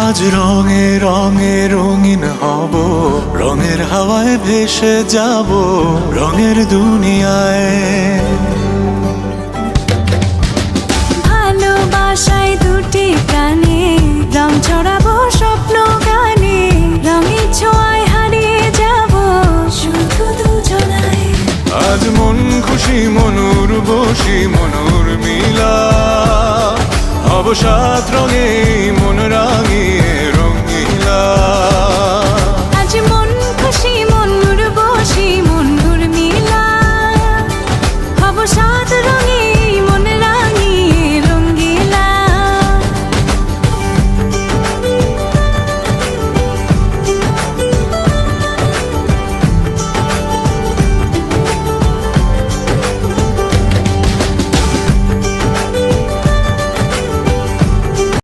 আজ রঙে রঙে রঙিন হব, রঙের হাওয়ায় ভেসে যাব রঙের দুনিয়ায়। ভালোবাসায় দুটি প্রাণে রং ছড়াবো স্বপ্ন গানে, রঙের ছোঁয়ায় হারিয়ে যাব শুধু দুজনায়। আজ মন খুশি মনুর বসি মনুর মিলা, অবসাদ রঙে মন রাঙিয়ে রঙিলা।